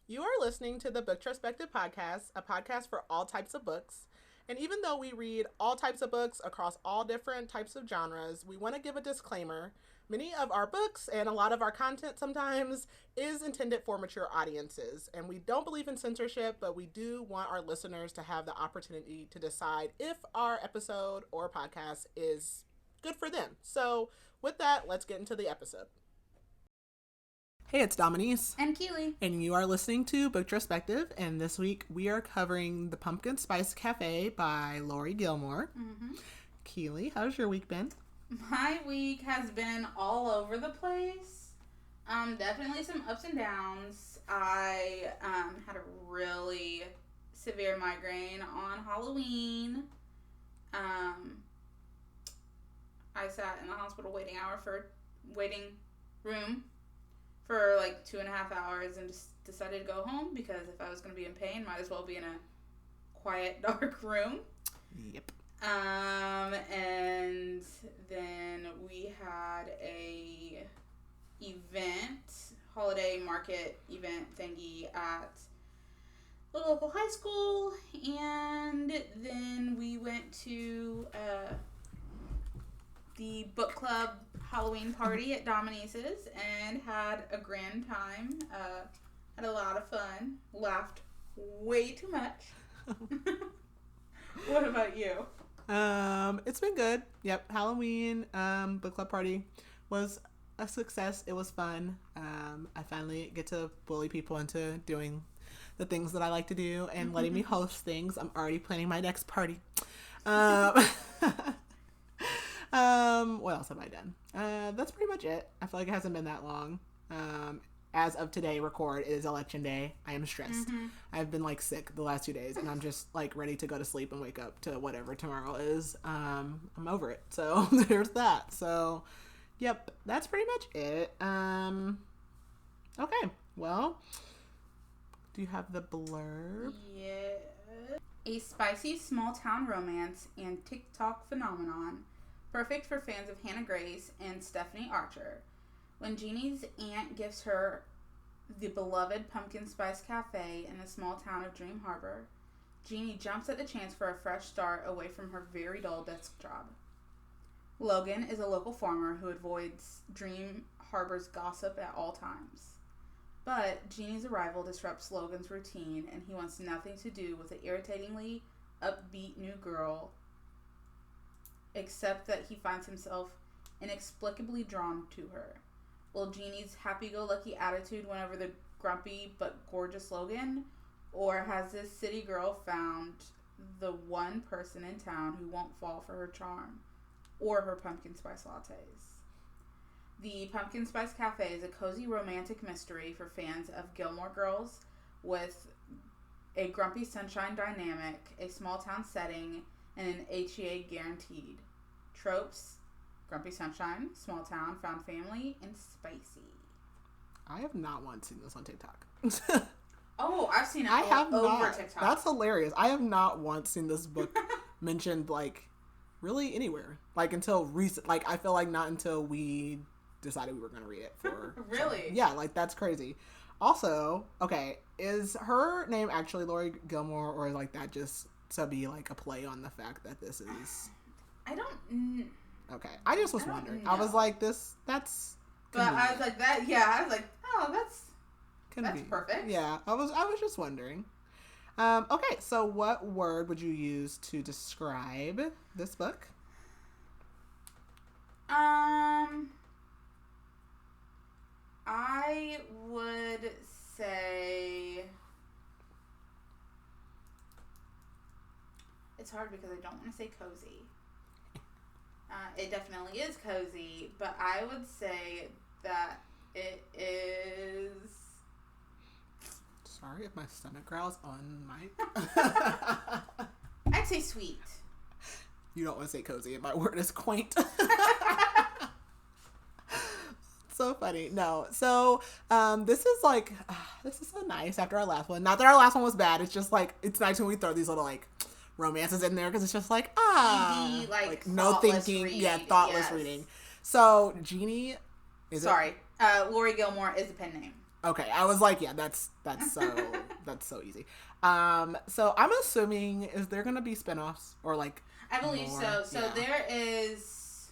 You are listening to the Booktrospective Podcast, a podcast for all types of books. And even though we read all types of books across all different types of genres, we want to give a disclaimer. Many of our books and a lot of our content sometimes is intended for mature audiences. And we don't believe in censorship, but we do want our listeners to have the opportunity to decide if our episode or podcast is good for them. So, with that, let's get into the episode. Hey, it's Dominique. And Keely. And you are listening to Booktrospective, and this week we are covering The Pumpkin Spice Café by Laurie Gilmore. Mm-hmm. Keely, how's your week been? My week has been all over the place. Definitely some ups and downs. I had a really severe migraine on Halloween. I sat in the hospital waiting room for like 2.5 hours and just decided to go home because if I was going to be in pain, might as well be in a quiet, dark room. Yep. And then we had a holiday market event thingy at the local high school, and then we went to the book club Halloween party at Dominique's and had a grand time. Had a lot of fun. Laughed way too much. What about you? It's been good. Yep. Halloween book club party was a success. It was fun. I finally get to bully people into doing the things that I like to do and letting me host things. I'm already planning my next party. What else have I done? That's pretty much it. I feel like it hasn't been that long. As of today, it is election day. I am stressed. Mm-hmm. I've been like sick the last 2 days, and I'm just like ready to go to sleep and wake up to whatever tomorrow is. I'm over it. So there's that. So, yep, that's pretty much it. Okay, well, do you have the blurb? Yeah. A spicy small town romance and TikTok phenomenon. Perfect for fans of Hannah Grace and Stephanie Archer. When Jeannie's aunt gives her the beloved Pumpkin Spice Café in the small town of Dream Harbor, Jeanie jumps at the chance for a fresh start away from her very dull desk job. Logan is a local farmer who avoids Dream Harbor's gossip at all times. But Jeannie's arrival disrupts Logan's routine, and he wants nothing to do with the irritatingly upbeat new girl, except that he finds himself inexplicably drawn to her. Will Jeannie's happy-go-lucky attitude win over the grumpy but gorgeous Logan? Or has this city girl found the one person in town who won't fall for her charm or her pumpkin spice lattes? The Pumpkin Spice Café is a cozy romantic mystery for fans of Gilmore Girls with a grumpy sunshine dynamic, a small town setting, and an HEA guaranteed. Tropes: grumpy sunshine, small town, found family, and spicy. I have not once seen this on TikTok. Oh, I've seen it over TikTok. That's hilarious. I have not once seen this book mentioned, like, really anywhere. Like, until recent. Like, I feel like not until we decided we were going to read it for... Really? Yeah, like, that's crazy. Also, okay, is her name actually Laurie Gilmore, or is, like, that just to be, like, a play on the fact that this is... I don't... Okay, I just was wondering. Know. I was like, that's... But I was like, that, yeah, I was like, oh, that's perfect. Yeah, I was just wondering. Okay, so what word would you use to describe this book? I would say it's hard because I don't want to say cozy. It definitely is cozy, but I would say that it is... Sorry if my stomach growls on mic. I'd say sweet. You don't want to say cozy, and my word is quaint. So funny. No. So, this is like, this is so nice after our last one. Not that our last one was bad. It's just like, it's nice when we throw these little like romances in there because it's just like, easy, like no thinking. read. Yeah, thoughtless reading. So, Jeanie Laurie Gilmore is a pen name. Okay, I was like, yeah, that's so easy. So I'm assuming, is there gonna be spinoffs or like? I believe more? so. So Yeah. there is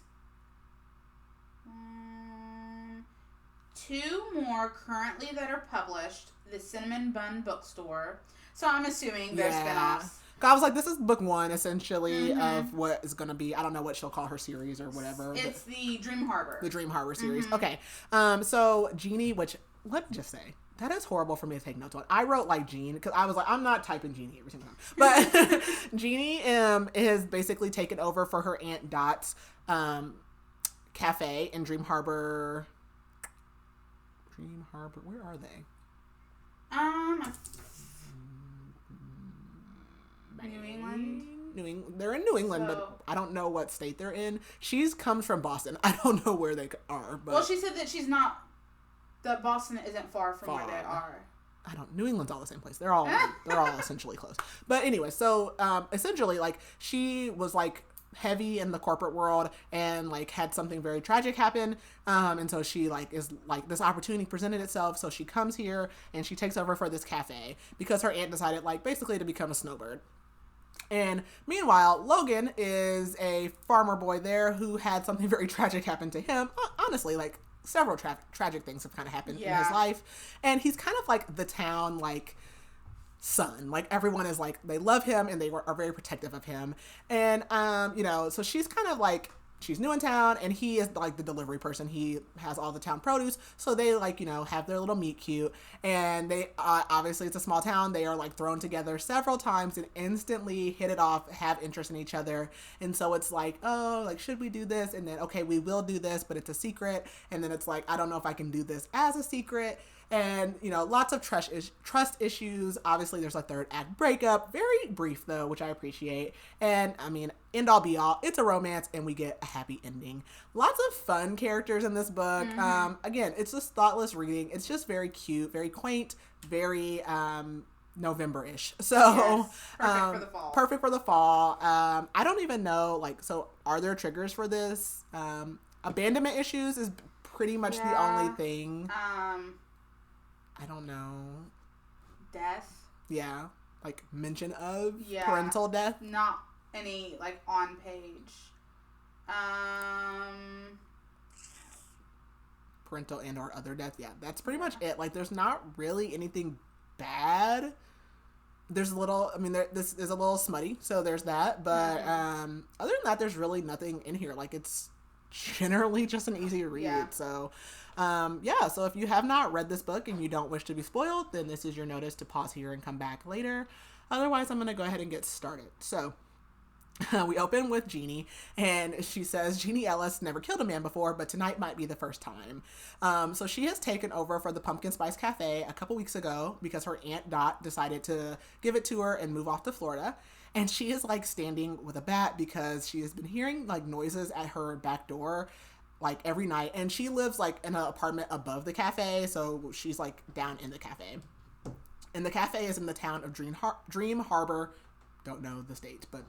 2 more currently that are published. The Cinnamon Bun Bookstore. So I'm assuming there's spinoffs. I was like, this is book 1, essentially, of what is going to be, I don't know what she'll call her series or whatever. It's the Dream Harbor. The Dream Harbor series. Okay. So Jeanie, which, let me just say, that is horrible for me to take notes on. I wrote like Jean, because I was like, I'm not typing Jeanie every single time. But Jeanie is basically taken over for her Aunt Dot's cafe in Dream Harbor. Dream Harbor, where are they? New England. They're in New England, but I don't know what state they're in. She's comes from Boston. I don't know where they are. But well, she said that she's not. That Boston isn't far from where they are. New England's all the same place. They're all essentially close. But anyway, so essentially, like, she was like heavy in the corporate world and like had something very tragic happen, and so she like is like, this opportunity presented itself, so she comes here and she takes over for this cafe because her aunt decided like basically to become a snowbird. And meanwhile, Logan is a farmer boy there who had something very tragic happen to him. Honestly, like several tragic things have kind of happened in his life, and he's kind of like the town like son. Like, everyone is like, they love him and they are very protective of him. And so she's kind of like, she's new in town and he is like the delivery person. He has all the town produce, so they like, have their little meet cute, and they obviously it's a small town. They are like thrown together several times and instantly hit it off, have interest in each other. And so it's like, oh, like, should we do this? And then, okay, we will do this, but it's a secret. And then it's like, I don't know if I can do this as a secret. And, lots of trust issues. Obviously, there's a third act breakup. Very brief, though, which I appreciate. And, I mean, end all be all, it's a romance, and we get a happy ending. Lots of fun characters in this book. Again, it's just thoughtless reading. It's just very cute, very quaint, very November-ish. So, perfect for the fall. Perfect for the fall. I don't even know, like, so are there triggers for this? Abandonment issues is pretty much the only thing. I don't know. Death. Yeah. Like, mention of parental death. Not any, like, on page. Parental and or other death. Yeah, that's pretty much it. Like, there's not really anything bad. There's a little, this is a little smutty, so there's that. But other than that, there's really nothing in here. Like, it's generally just an easy read. Yeah. So so if you have not read this book and you don't wish to be spoiled, then this is your notice to pause here and come back later. Otherwise, I'm going to go ahead and get started. So we open with Jeanie, and she says Jeanie Ellis never killed a man before, but tonight might be the first time. So she has taken over for the Pumpkin Spice Café a couple weeks ago because her Aunt Dot decided to give it to her and move off to Florida. And she is like standing with a bat because she has been hearing like noises at her back door like every night. And she lives like in an apartment above the cafe, so she's like down in the cafe. And the cafe is in the town of Dream Harbor. Don't know the state, but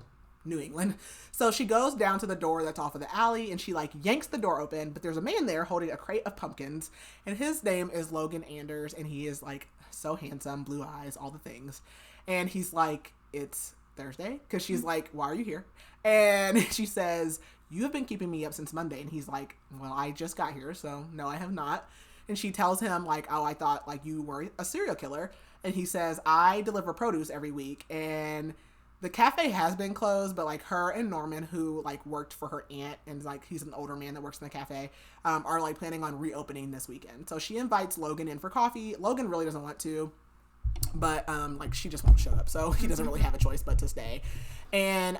New England. So she goes down to the door that's off of the alley and she like yanks the door open, but there's a man there holding a crate of pumpkins, and his name is Logan Anders, and he is like so handsome, blue eyes, all the things. And he's like, it's Thursday, because she's like, why are you here? And she says, you have been keeping me up since Monday. And he's like, well, I just got here, so no, I have not. And she tells him like, oh, I thought like you were a serial killer. And he says, I deliver produce every week, and the cafe has been closed, but like her and Norman, who like worked for her aunt, and like he's an older man that works in the cafe, are like planning on reopening this weekend. So she invites Logan in for coffee. Logan really doesn't want to, but like she just won't show up, so he doesn't really have a choice but to stay. And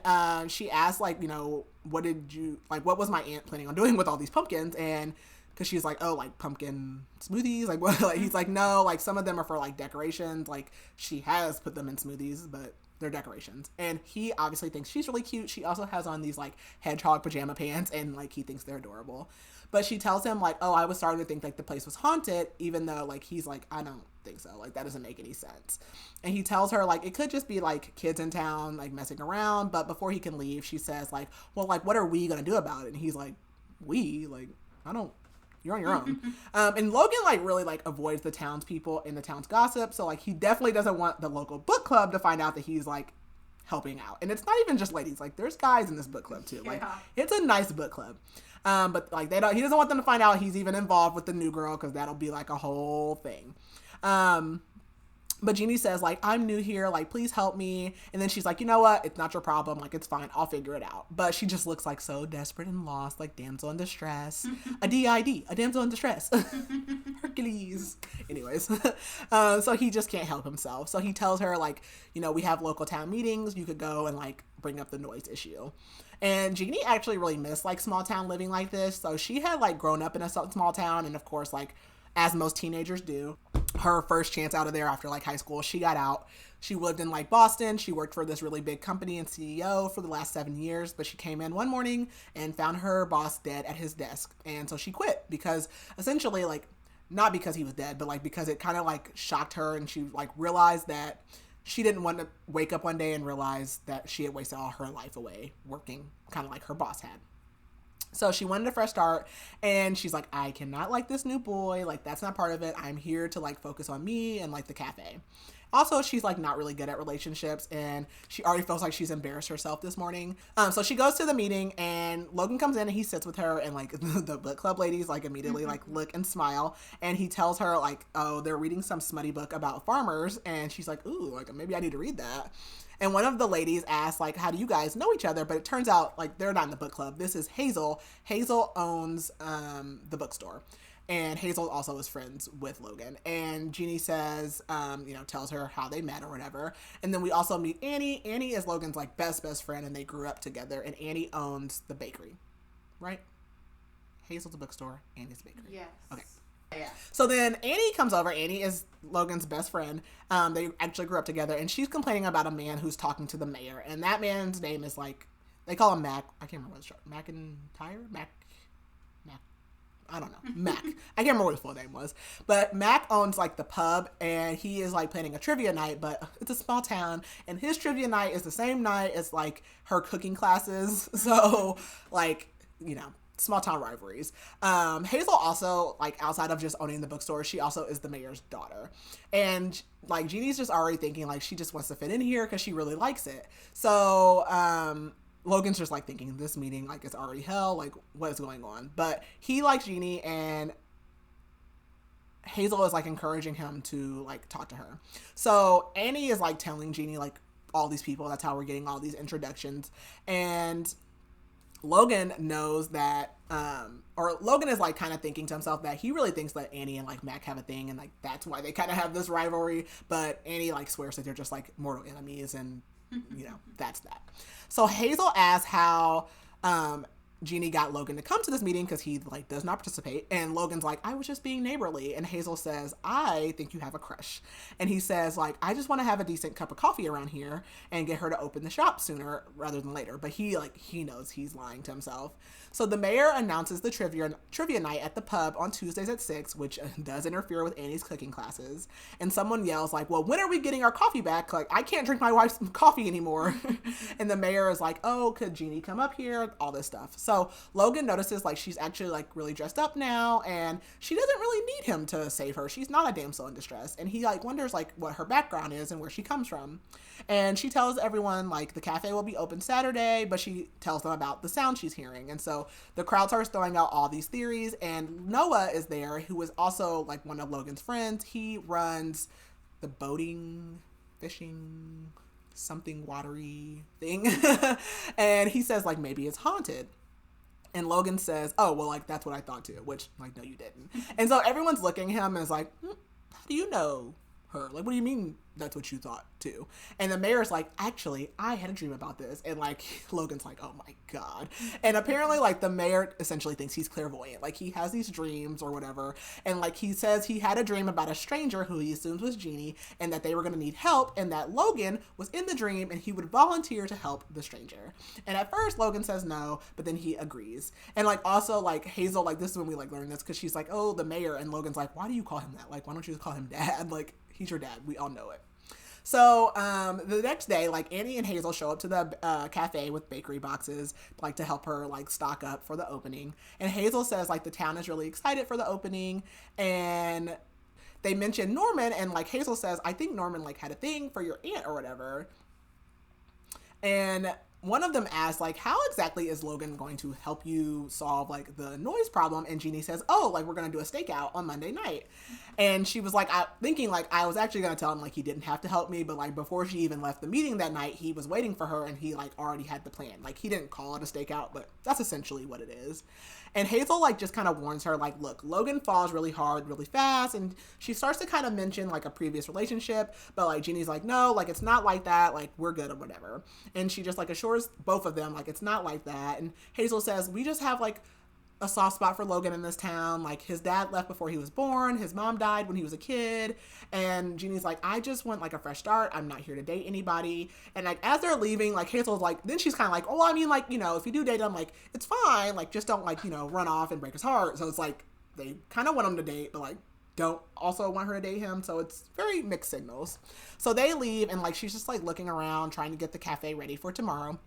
she asks like, what was my aunt planning on doing with all these pumpkins? And because she's like, oh, like pumpkin smoothies, like what? Like, he's like, no, like some of them are for like decorations. Like she has put them in smoothies, but they're decorations. And he obviously thinks she's really cute. She also has on these like hedgehog pajama pants, and like he thinks they're adorable. But she tells him like, oh, I was starting to think like the place was haunted, even though like he's like, I don't think so. Like that doesn't make any sense. And he tells her like it could just be like kids in town like messing around. But before he can leave, she says like, well, like what are we gonna do about it? And he's like, we? Like I don't, you're on your own. And Logan, like, really, like, avoids the townspeople and the town's gossip. So, like, he definitely doesn't want the local book club to find out that he's, like, helping out. And it's not even just ladies. Like, there's guys in this book club, too. Like, it's a nice book club. But, like, he doesn't want them to find out he's even involved with the new girl, because that'll be, like, a whole thing. But Jeanie says, like, I'm new here, like, please help me. And then she's like, you know what? It's not your problem. Like, it's fine. I'll figure it out. But she just looks, like, so desperate and lost, like, damsel in distress. A DID, a damsel in distress. Hercules. Anyways. So he just can't help himself. So he tells her, like, you know, we have local town meetings. You could go and, like, bring up the noise issue. And Jeanie actually really missed, like, small town living like this. So she had, like, grown up in a small town. And, of course, like, as most teenagers do, her first chance out of there after, like, high school, she got out. She lived in, like, Boston. She worked for this really big company and CEO for the last 7 years, but she came in one morning and found her boss dead at his desk. And so she quit because essentially, like, not because he was dead, but, like, because it kind of, like, shocked her, and she, like, realized that she didn't want to wake up one day and realize that she had wasted all her life away working, kind of like her boss had. So she wanted a fresh start, and she's like, I cannot like this new boy. Like, that's not part of it. I'm here to, like, focus on me and, like, the cafe. Also, she's, like, not really good at relationships, and she already feels like she's embarrassed herself this morning. So she goes to the meeting, and Logan comes in, and he sits with her, and, like, the book club ladies, like, immediately, like, look and smile, and he tells her, like, oh, they're reading some smutty book about farmers, and she's like, ooh, like, maybe I need to read that. And one of the ladies asked, like, how do you guys know each other? But it turns out, like, they're not in the book club. This is Hazel. Hazel owns the bookstore. And Hazel also is friends with Logan. And Jeanie says, you know, tells her how they met or whatever. And then we also meet Annie. Annie is Logan's, like, best friend, and they grew up together. And Annie owns the bakery, right? Hazel's a bookstore. Annie's a bakery. Yes. Okay. Yeah. So then Annie comes over. Annie is Logan's best friend. They actually grew up together, and she's complaining about a man who's talking to the mayor. And that man's name is, like, they call him Mac. I can't remember what it's short. McIntyre? Mac. I don't know. Mac. I can't remember what his full name was. But Mac owns, like, the pub, and he is, like, planning a trivia night, but it's a small town, and his trivia night is the same night as, like, her cooking classes. So, like, you know, small town rivalries. Hazel also, like, outside of just owning the bookstore, she also is the mayor's daughter. And, like, Jeannie's just already thinking, like, she just wants to fit in here because she really likes it. So, Logan's just, like, thinking this meeting, like, it's already hell. Like, what is going on? But he likes Jeanie, and Hazel is, like, encouraging him to, like, talk to her. So Annie is, like, telling Jeanie, like, all these people. That's how we're getting all these introductions. And Logan knows that, or Logan is, like, kind of thinking to himself that he really thinks that Annie and, like, Mac have a thing, and, like, that's why they kind of have this rivalry. But Annie, like, swears that they're just, like, mortal enemies, and, you know, that's that. So Hazel asks how Jeanie got Logan to come to this meeting because he, like, does not participate. And Logan's like, I was just being neighborly. And Hazel says, I think you have a crush. And he says, like, I just want to have a decent cup of coffee around here and get her to open the shop sooner rather than later. But he knows he's lying to himself. So the mayor announces the trivia night at the pub on Tuesdays at 6, which does interfere with Annie's cooking classes. And someone yells, like, well, when are we getting our coffee back? Like, I can't drink my wife's coffee anymore. And the mayor is like, oh, could Jeanie come up here? All this stuff. So Logan notices, like, she's actually, like, really dressed up now, and she doesn't really need him to save her. She's not a damsel in distress. And he, like, wonders, like, what her background is and where she comes from. And she tells everyone, like, the cafe will be open Saturday, but she tells them about the sound she's hearing. And so the crowd starts throwing out all these theories, and Noah is there, who is also, like, one of Logan's friends. He runs the boating, fishing, something watery thing. And he says, like, maybe it's haunted. And Logan says, oh, well, like, that's what I thought too, which, like, no, you didn't. And so everyone's looking at him and is like, how do you know her? Like, what do you mean that's what you thought too? And the mayor's like, actually, I had a dream about this. And, like, Logan's like, oh my God. And apparently, like, the mayor essentially thinks he's clairvoyant. Like, he has these dreams or whatever. And, like, he says he had a dream about a stranger who he assumes was Jeanie, and that they were going to need help, and that Logan was in the dream and he would volunteer to help the stranger. And at first Logan says no, but then he agrees. And, like, also, like, Hazel, like, this is when we, like, learn this, because she's like, oh, the mayor. And Logan's like, why do you call him that? Like, why don't you just call him Dad? Like, he's your dad. We all know it. So the next day, like Annie and Hazel show up to the cafe with bakery boxes, like to help her like stock up for the opening. And Hazel says like the town is really excited for the opening, and they mention Norman, and like Hazel says, I think Norman like had a thing for your aunt or whatever. And one of them asks, like, how exactly is Logan going to help you solve, like, the noise problem? And Jeanie says, oh, like, we're going to do a stakeout on Monday night. And she was, like, thinking, like, I was actually going to tell him, like, he didn't have to help me. But, like, before she even left the meeting that night, he was waiting for her and he, like, already had the plan. Like, he didn't call it a stakeout, but that's essentially what it is. And Hazel, like, just kind of warns her, like, look, Logan falls really hard, really fast. And she starts to kind of mention, like, a previous relationship. But, like, Jeannie's like, no, like, it's not like that. Like, we're good or whatever. And she just, like, assures both of them, like, it's not like that. And Hazel says, we just have, like, a soft spot for Logan in this town. Like, his dad left before he was born. His mom died when he was a kid. And Jeannie's like, I just want, like, a fresh start. I'm not here to date anybody. And, like, as they're leaving, like, Hazel's like, then she's kind of like, oh, I mean, like, you know, if you do date him, like, it's fine. Like, just don't, like, you know, run off and break his heart. So it's like, they kind of want him to date, but, like, don't also want her to date him. So it's very mixed signals. So they leave, and, like, she's just, like, looking around, trying to get the cafe ready for tomorrow.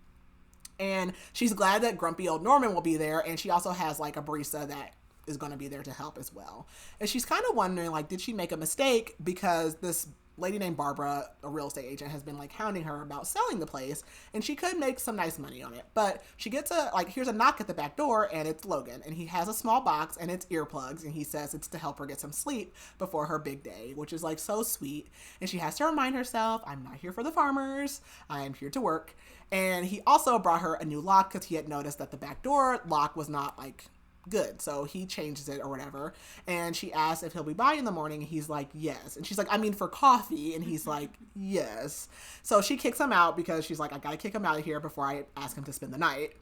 And she's glad that grumpy old Norman will be there. And she also has, like, a barista that is going to be there to help as well. And she's kind of wondering, like, did she make a mistake? Because this lady named Barbara, a real estate agent, has been, like, hounding her about selling the place. And she could make some nice money on it. But she gets here's a knock at the back door, and it's Logan. And he has a small box, and it's earplugs. And he says it's to help her get some sleep before her big day, which is, like, so sweet. And she has to remind herself, I'm not here for the farmers. I am here to work. And he also brought her a new lock because he had noticed that the back door lock was not, like, good. So he changes it or whatever. And she asks if he'll be by in the morning. And he's like, yes. And she's like, I mean, for coffee. And he's like, yes. So she kicks him out because she's like, I gotta kick him out of here before I ask him to spend the night.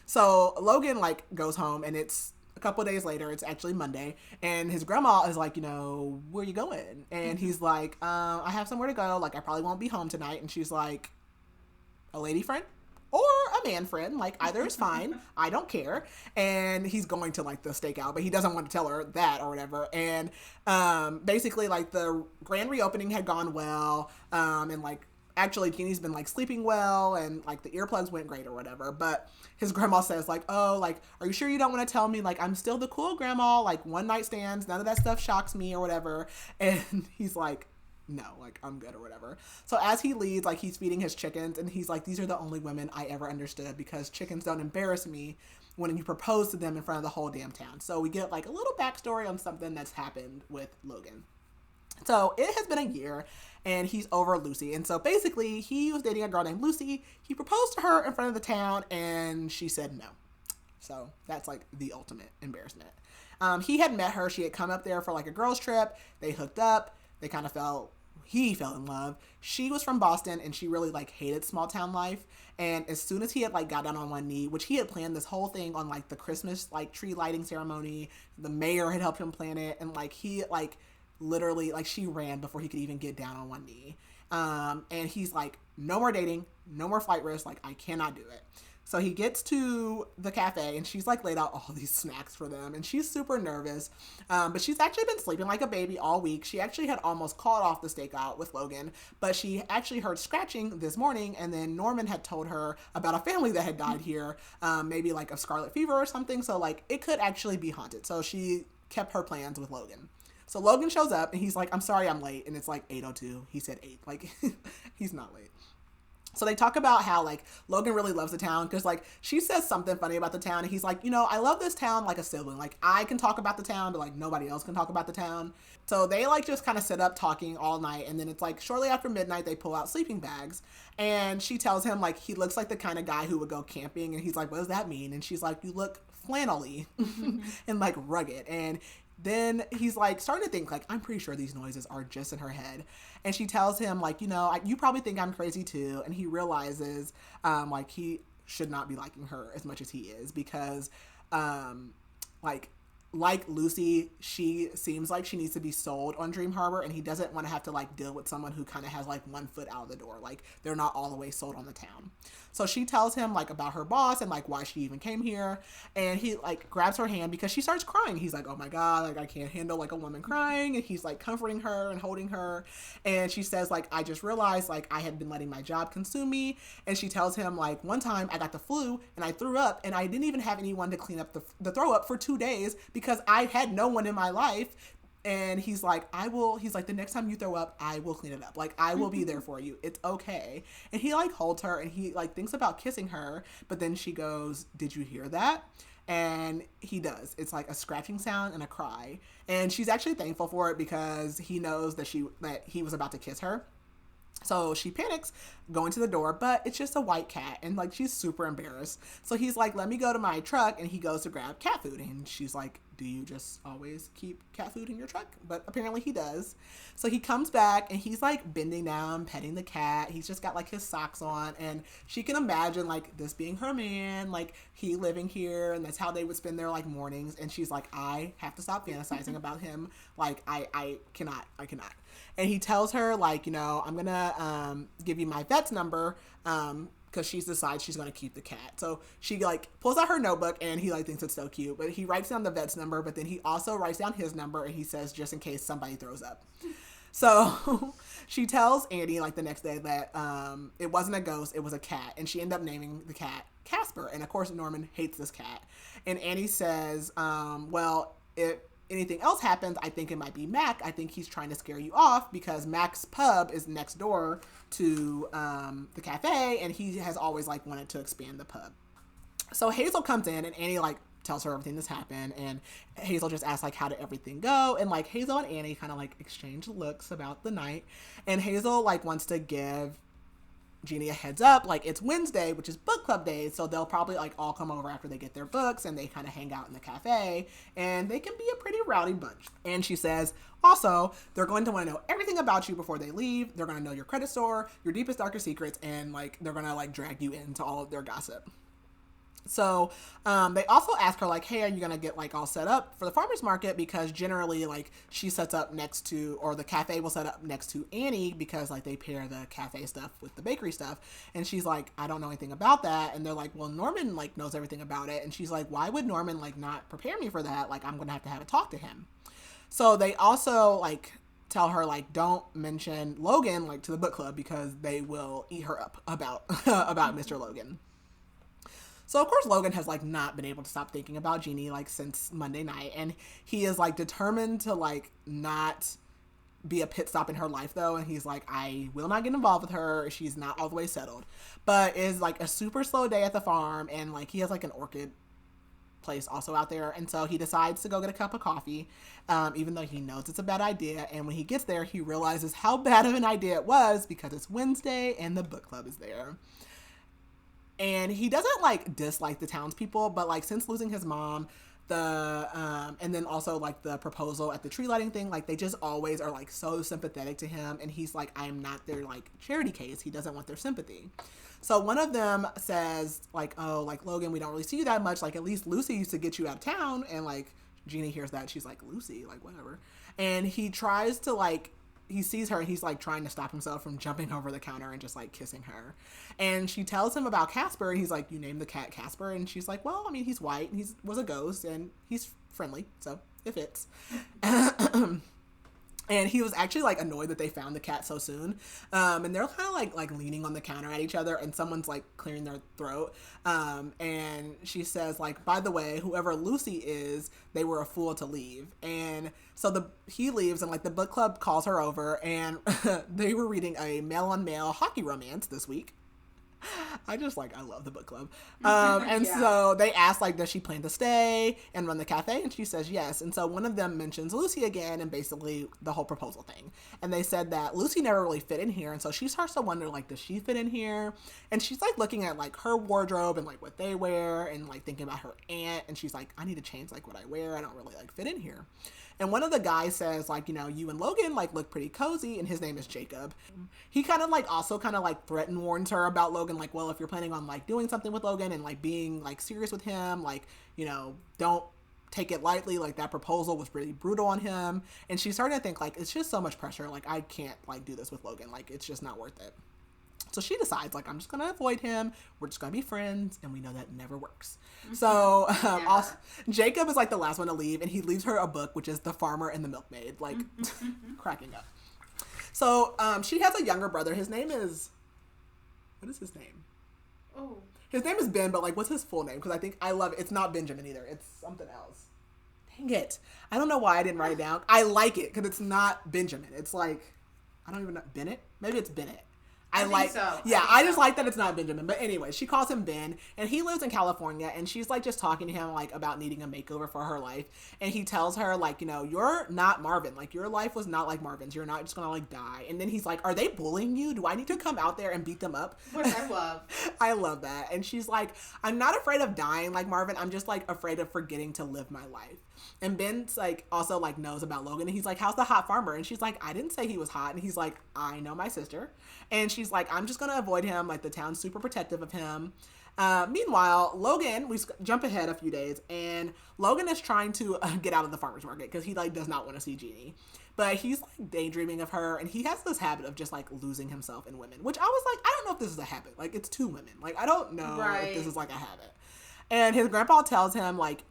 So Logan, like, goes home, and it's a couple of days later. It's actually Monday. And his grandma is like, you know, where you going? And he's like, I have somewhere to go. Like, I probably won't be home tonight. And she's like, a lady friend or a man friend, like, either is fine. I don't care. And he's going to, like, the stakeout, but he doesn't want to tell her that or whatever. And basically, like, the grand reopening had gone well, and, like, actually Jeannie's been, like, sleeping well, and, like, the earplugs went great or whatever. But his grandma says, like, oh, like, are you sure you don't want to tell me, like, I'm still the cool grandma, like, one night stands, none of that stuff shocks me or whatever. And he's like, no, like, I'm good or whatever. So as he leaves, like, he's feeding his chickens, and he's like, these are the only women I ever understood, because chickens don't embarrass me when you propose to them in front of the whole damn town. So we get, like, a little backstory on something that's happened with Logan. So it has been a year, and he's over Lucy. And so basically, he was dating a girl named Lucy. He proposed to her in front of the town, and she said no. So that's, like, the ultimate embarrassment. He had met her. She had come up there for, like, a girls' trip. They hooked up. They kind of he fell in love. She was from Boston, and she really, like, hated small town life. And as soon as he had, like, got down on one knee, which he had planned this whole thing on, like, the Christmas, like, tree lighting ceremony, the mayor had helped him plan it, and, like, he, like, literally, like, she ran before he could even get down on one knee. And he's like, no more dating, no more flight risk, like, I cannot do it. So he gets to the cafe, and she's, like, laid out all these snacks for them, and she's super nervous. But she's actually been sleeping like a baby all week. She actually had almost called off the stakeout with Logan, but she actually heard scratching this morning, and then Norman had told her about a family that had died here, maybe, like, of scarlet fever or something. So, like, it could actually be haunted. So she kept her plans with Logan. So Logan shows up, and he's like, I'm sorry I'm late. And it's, like, 8:02. He said 8. Like, he's not late. So they talk about how, like, Logan really loves the town because, like, she says something funny about the town, and he's like, you know, I love this town like a sibling. Like, I can talk about the town, but, like, nobody else can talk about the town. So they, like, just kind of sit up talking all night, and then it's, like, shortly after midnight, they pull out sleeping bags, and she tells him, like, he looks like the kind of guy who would go camping, and he's like, what does that mean? And she's like, you look flannelly and, like, rugged. And then he's, like, starting to think, like, I'm pretty sure these noises are just in her head. And she tells him, like, you know, you probably think I'm crazy too. And he realizes, like, he should not be liking her as much as he is because, like, like Lucy, she seems like she needs to be sold on Dream Harbor, and he doesn't want to have to like deal with someone who kind of has like one foot out of the door. Like they're not all the way sold on the town. So she tells him like about her boss and like why she even came here, and he like grabs her hand because she starts crying. He's like, oh my god, like I can't handle like a woman crying, and he's like comforting her and holding her, and she says like, I just realized like I had been letting my job consume me. And she tells him like, one time I got the flu and I threw up and I didn't even have anyone to clean up the throw up for 2 days because I had no one in my life. And he's like, he's like, the next time you throw up, I will clean it up. Like, I will be there for you. It's okay. And he like holds her and he like thinks about kissing her. But then she goes, did you hear that? And he does. It's like a scratching sound and a cry. And she's actually thankful for it because he knows that he was about to kiss her. So she panics going to the door, but it's just a white cat, and like she's super embarrassed. So he's like, let me go to my truck, and he goes to grab cat food, and she's like, do you just always keep cat food in your truck? But apparently he does. So he comes back and he's like bending down, petting the cat. He's just got like his socks on, and she can imagine like this being her man, like he living here, and that's how they would spend their like mornings. And she's like, I have to stop fantasizing about him. Like I cannot. And he tells her like, you know, I'm gonna give you my vet's number because she decides she's gonna keep the cat. So she like pulls out her notebook, and he like thinks it's so cute, but he writes down the vet's number, but then he also writes down his number, and he says just in case somebody throws up. So she tells Annie like the next day that it wasn't a ghost, it was a cat, and she ended up naming the cat Casper. And of course Norman hates this cat, and Annie says, well, if anything else happens, I think it might be Mac. I think he's trying to scare you off because Mac's pub is next door to the cafe, and he has always like wanted to expand the pub. So Hazel comes in, and Annie like tells her everything that's happened, and Hazel just asks like, how did everything go? And like Hazel and Annie kind of like exchange looks about the night, and Hazel like wants to give Jeanie a heads up, like it's Wednesday, which is book club day, so they'll probably like all come over after they get their books, and they kind of hang out in the cafe, and they can be a pretty rowdy bunch. And she says also they're going to want to know everything about you before they leave. They're going to know your credit score, your deepest darkest secrets, and like they're going to like drag you into all of their gossip. So they also ask her like, hey, are you gonna get like all set up for the farmer's market? Because generally like she sets up next to, or the cafe will set up next to Annie, because like they pair the cafe stuff with the bakery stuff. And she's like, I don't know anything about that. And they're like, well, Norman like knows everything about it. And she's like, why would Norman like not prepare me for that? Like I'm gonna have a talk to him. So they also like tell her like, don't mention Logan like to the book club because they will eat her up about Mr. Logan. So of course Logan has like not been able to stop thinking about Jeanie like since Monday night, and he is like determined to like not be a pit stop in her life though, and he's like, I will not get involved with her, she's not all the way settled. But it's like a super slow day at the farm, and like he has like an orchid place also out there, and so he decides to go get a cup of coffee, even though he knows it's a bad idea. And when he gets there, he realizes how bad of an idea it was because it's Wednesday and the book club is there. And he doesn't like dislike the townspeople, but like since losing his mom, and then also like the proposal at the tree lighting thing, like they just always are like so sympathetic to him, and he's like, I am not their like charity case. He doesn't want their sympathy. So one of them says like, oh, like Logan, we don't really see you that much. Like at least Lucy used to get you out of town. And like Jeanie hears that, she's like, Lucy, like whatever. And he tries to like, he sees her and he's like trying to stop himself from jumping over the counter and just like kissing her. And she tells him about Casper, and he's like, you named the cat Casper? And she's like, well, I mean, he's white and he was a ghost and he's friendly, so it fits. And he was actually like annoyed that they found the cat so soon. And they're kind of like leaning on the counter at each other, and someone's like clearing their throat. And she says like, by the way, whoever Lucy is, they were a fool to leave. And so he leaves, and like the book club calls her over, and they were reading a male-on-male hockey romance this week. I love the book club. And yeah. So they asked, like, does she plan to stay and run the cafe? And she says yes. And so one of them mentions Lucy again, and basically the whole proposal thing. And they said that Lucy never really fit in here. And so she starts to wonder, like, does she fit in here? And she's, like, looking at, like, her wardrobe and, like, what they wear, and, like, thinking about her aunt. And she's like, I need to change, like, what I wear. I don't really, like, fit in here. And one of the guys says, like, you know, you and Logan, like, look pretty cozy, and his name is Jacob. He kind of, like, also kind of, like, warns her about Logan, like, well, if you're planning on, like, doing something with Logan and, like, being, like, serious with him, like, you know, don't take it lightly. Like, that proposal was really brutal on him. And she's starting to think, like, it's just so much pressure. Like, I can't, like, do this with Logan. Like, it's just not worth it. So she decides, like, I'm just going to avoid him. We're just going to be friends. And we know that never works. So also, Jacob is, like, the last one to leave. And he leaves her a book, which is The Farmer and the Milkmaid. Like, cracking up. So she has a younger brother. His name is... What is his name? Oh. His name is Ben, but, like, what's his full name? Because I think I love it. It's not Benjamin either. It's something else. Dang it. I don't know why I didn't write it down. I like it because it's not Benjamin. It's, like, I don't even know. Bennett? Maybe it's Bennett. I like, so. Yeah, I just like that it's not Benjamin. But anyway, she calls him Ben, and he lives in California, and she's, like, just talking to him, like, about needing a makeover for her life. And he tells her, like, you know, you're not Marvin. Like, your life was not like Marvin's. You're not just gonna, like, die. And then he's like, are they bullying you? Do I need to come out there and beat them up? Which I love. I love that. And she's like, I'm not afraid of dying like Marvin. I'm just, like, afraid of forgetting to live my life. And Ben's, like, also, like, knows about Logan. And he's like, how's the hot farmer? And she's like, I didn't say he was hot. And he's like, I know my sister. And she's like, I'm just going to avoid him. Like, the town's super protective of him. Meanwhile, Logan, we jump ahead a few days. And Logan is trying to get out of the farmer's market because he, like, does not want to see Jeanie. But he's, like, daydreaming of her. And he has this habit of just, like, losing himself in women. Which I was like, I don't know if this is a habit. Like, it's 2 women. Like, I don't know if this is, like, a habit. And his grandpa tells him, like,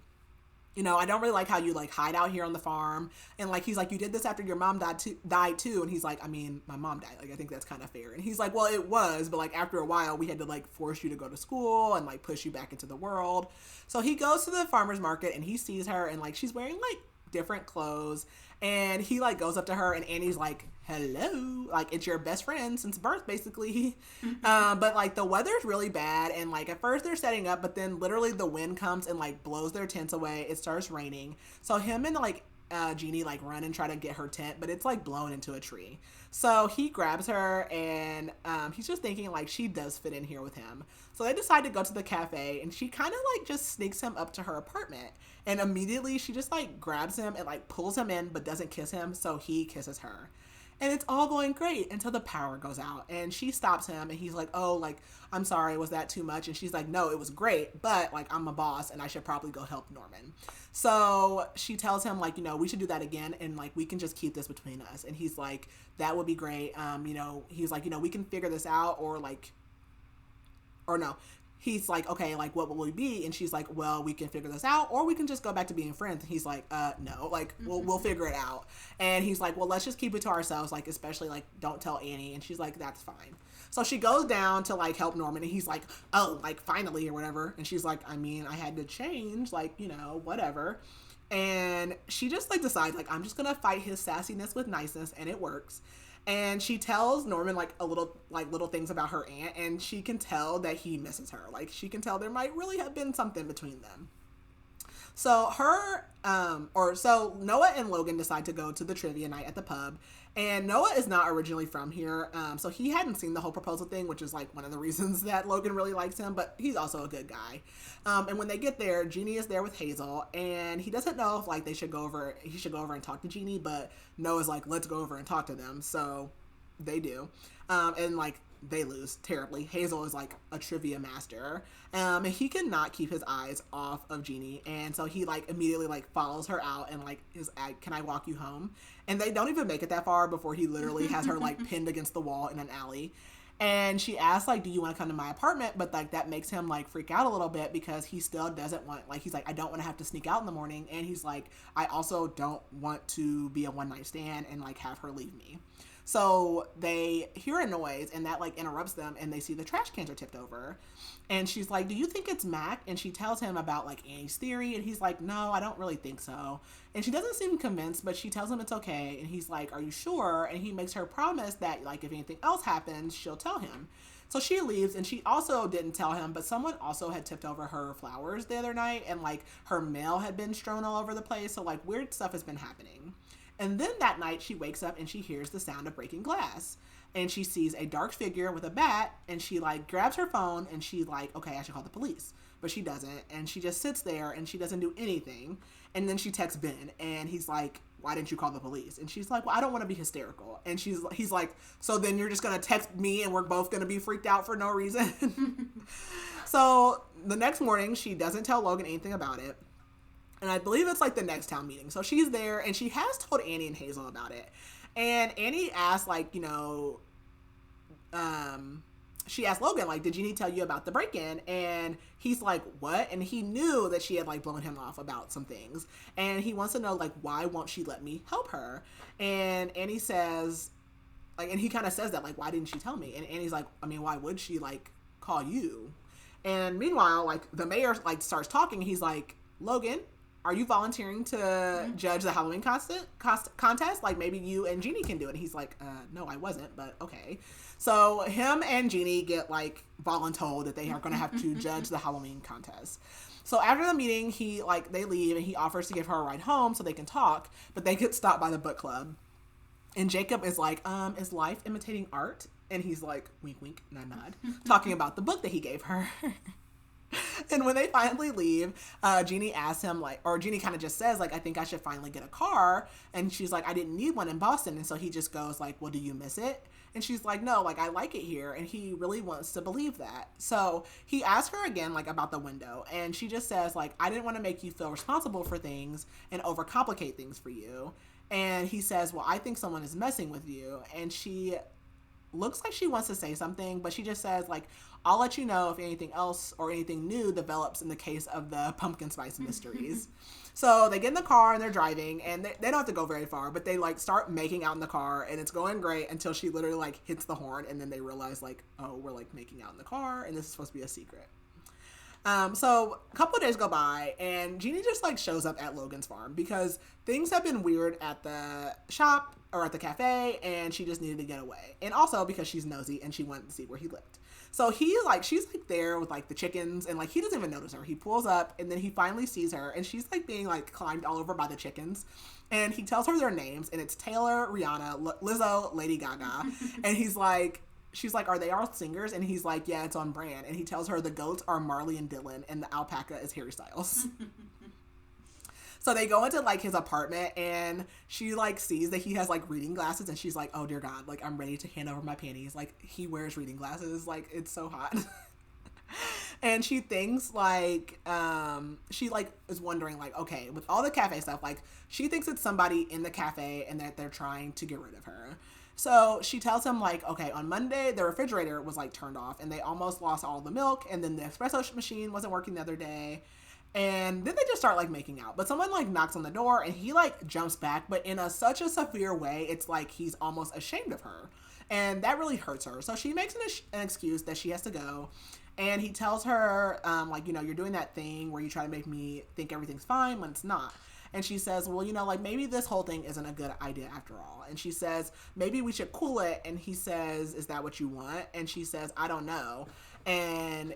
you know, I don't really like how you, like, hide out here on the farm. And, like, he's like, you did this after your mom died too. And he's like, I mean, my mom died. Like, I think that's kind of fair. And he's like, well, it was. But, like, after a while, we had to, like, force you to go to school and, like, push you back into the world. So he goes to the farmer's market and he sees her. And, like, she's wearing, like, different clothes. And he, like, goes up to her and Annie's like, hello. Like, it's your best friend since birth, basically. But, like, the weather's really bad. And, like, at first they're setting up, but then literally the wind comes and, like, blows their tents away. It starts raining. So him and, like, Jeanie, like, run and try to get her tent, but it's, like, blown into a tree. So he grabs her and he's just thinking, like, she does fit in here with him. So they decide to go to the cafe and she kind of, like, just sneaks him up to her apartment. And immediately she just, like, grabs him and, like, pulls him in but doesn't kiss him. So he kisses her. And it's all going great until the power goes out. And she stops him and he's like, oh, like, I'm sorry, was that too much? And she's like, no, it was great, but, like, I'm a boss and I should probably go help Norman. So she tells him, like, you know, we should do that again and, like, we can just keep this between us. And he's like, that would be great. You know, he's like, you know, we can figure this out or, like, or no. He's like, okay, like, what will we be? And she's like, well, we can figure this out, or we can just go back to being friends. And he's like, no, like, we'll figure it out. And he's like, well, let's just keep it to ourselves, like, especially, like, don't tell Annie. And she's like, that's fine. So she goes down to, like, help Norman, and he's like, oh, like, finally, or whatever. And she's like, I mean, I had to change, like, you know, whatever. And she just, like, decides, like, I'm just gonna fight his sassiness with niceness, and it works. And she tells Norman, like, little things about her aunt, and she can tell that he misses her. Like, she can tell there might really have been something between them. So so Noah and Logan decide to go to the trivia night at the pub. And Noah is not originally from here, so he hadn't seen the whole proposal thing, which is, like, one of the reasons that Logan really likes him, but he's also a good guy. And when they get there, Jeanie is there with Hazel, and he doesn't know if, like, he should go over and talk to Jeanie, but Noah's like, let's go over and talk to them, so they do. And, like, they lose terribly. Hazel is, like, a trivia master. And he cannot keep his eyes off of Jeanie. And so he, like, immediately, like, follows her out and, like, is like, can I walk you home? And they don't even make it that far before he literally has her, like, pinned against the wall in an alley. And she asks, like, do you want to come to my apartment? But, like, that makes him, like, freak out a little bit because he still doesn't want, like, he's like, I don't want to have to sneak out in the morning. And he's like, I also don't want to be a one-night stand and, like, have her leave me. So they hear a noise and that, like, interrupts them and they see the trash cans are tipped over. And she's like, do you think it's Mac? And she tells him about, like, Annie's theory. And he's like, no, I don't really think so. And she doesn't seem convinced, but she tells him it's okay. And he's like, are you sure? And he makes her promise that, like, if anything else happens, she'll tell him. So she leaves, and she also didn't tell him, but someone also had tipped over her flowers the other night, and, like, her mail had been strewn all over the place. So, like, weird stuff has been happening. And then that night she wakes up and she hears the sound of breaking glass. And she sees a dark figure with a bat, and she, like, grabs her phone and she's like, okay, I should call the police. But she doesn't, and she just sits there and she doesn't do anything. And then she texts Ben and he's like, why didn't you call the police? And she's like, well, I don't want to be hysterical. And he's like, so then you're just going to text me and we're both going to be freaked out for no reason? So the next morning she doesn't tell Logan anything about it. And I believe it's like the next town meeting. So she's there, and she has told Annie and Hazel about it. And Annie asked, like, she asked Logan, like, did Jeanie tell you about the break-in? And he's like, what? And he knew that she had, like, blown him off about some things. And he wants to know, like, why won't she let me help her? And Annie says, like, and he kind of says that, like, why didn't she tell me? And Annie's like, I mean, why would she, like, call you? And meanwhile, like, the mayor, like, starts talking. He's like, Logan, are you volunteering to judge the Halloween contest? Like, maybe you and Jeanie can do it. And he's like, no, I wasn't, but okay. So him and Jeanie get, like, voluntold that they are going to have to judge the Halloween contest. So after the meeting, they leave, and he offers to give her a ride home so they can talk, but they get stopped by the book club. And Jacob is like, is life imitating art? And he's like, wink, wink, nod, nod, talking about the book that he gave her. And when they finally leave, Jeanie asks him, like, or Jeanie kind of just says, like, I think I should finally get a car. And she's like, I didn't need one in Boston. And so he just goes, like, well, do you miss it? And she's like, no, like, I like it here. And he really wants to believe that. So he asks her again, like, about the window. And she just says, like, I didn't want to make you feel responsible for things and overcomplicate things for you. And he says, well, I think someone is messing with you. And she looks like she wants to say something, but she just says, like, I'll let you know if anything else or anything new develops in the case of the Pumpkin Spice mysteries. So they get in the car and they're driving, and they don't have to go very far, but they, like, start making out in the car, and it's going great until she literally, like, hits the horn, and then they realize, like, oh, we're, like, making out in the car, and this is supposed to be a secret. So a couple of days go by, and Jeanie just, like, shows up at Logan's farm because things have been weird at the shop or at the cafe, and she just needed to get away. And also because she's nosy and she wanted to see where he lived. So she's like there with, like, the chickens, and, like, he doesn't even notice her. He pulls up, and then he finally sees her, and she's, like, being, like, climbed all over by the chickens. And he tells her their names, and it's Taylor, Rihanna, Lizzo, Lady Gaga. And she's like, are they all singers? And he's like, yeah, it's on brand. And he tells her the goats are Marley and Dylan, and the alpaca is Harry Styles. So they go into, like, his apartment, and she, like, sees that he has, like, reading glasses, and she's like, oh, dear God, like, I'm ready to hand over my panties. Like, he wears reading glasses. Like, it's so hot. And she thinks, like, she, like, is wondering, like, okay, with all the cafe stuff, like, she thinks it's somebody in the cafe and that they're trying to get rid of her. So she tells him, like, okay, on Monday, the refrigerator was, like, turned off, and they almost lost all the milk, and then the espresso machine wasn't working the other day. And then they just start, like, making out. But someone, like, knocks on the door, and he, like, jumps back, but in such a severe way, it's like he's almost ashamed of her. And that really hurts her. So she makes an excuse that she has to go. And he tells her, like, you're doing that thing where you try to make me think everything's fine when it's not. And she says, well, like, maybe this whole thing isn't a good idea after all. And she says, maybe we should cool it. And he says, is that what you want? And she says, I don't know. And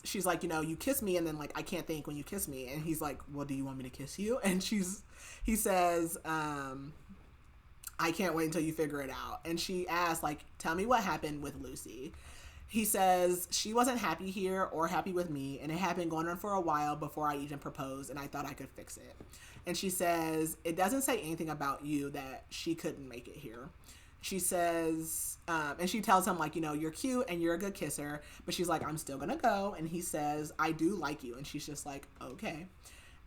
she's like, you kiss me, and then, like, I can't think when you kiss me. And he's like, well, do you want me to kiss you? And he says, I can't wait until you figure it out. And she asks, like, tell me what happened with Lucy. He says, she wasn't happy here or happy with me, and it had been going on for a while before I even proposed, and I thought I could fix it. And she says, it doesn't say anything about you that she couldn't make it here. She says, and she tells him, like, you're cute and you're a good kisser, but she's like, I'm still gonna go. And he says, I do like you. And she's just like, okay.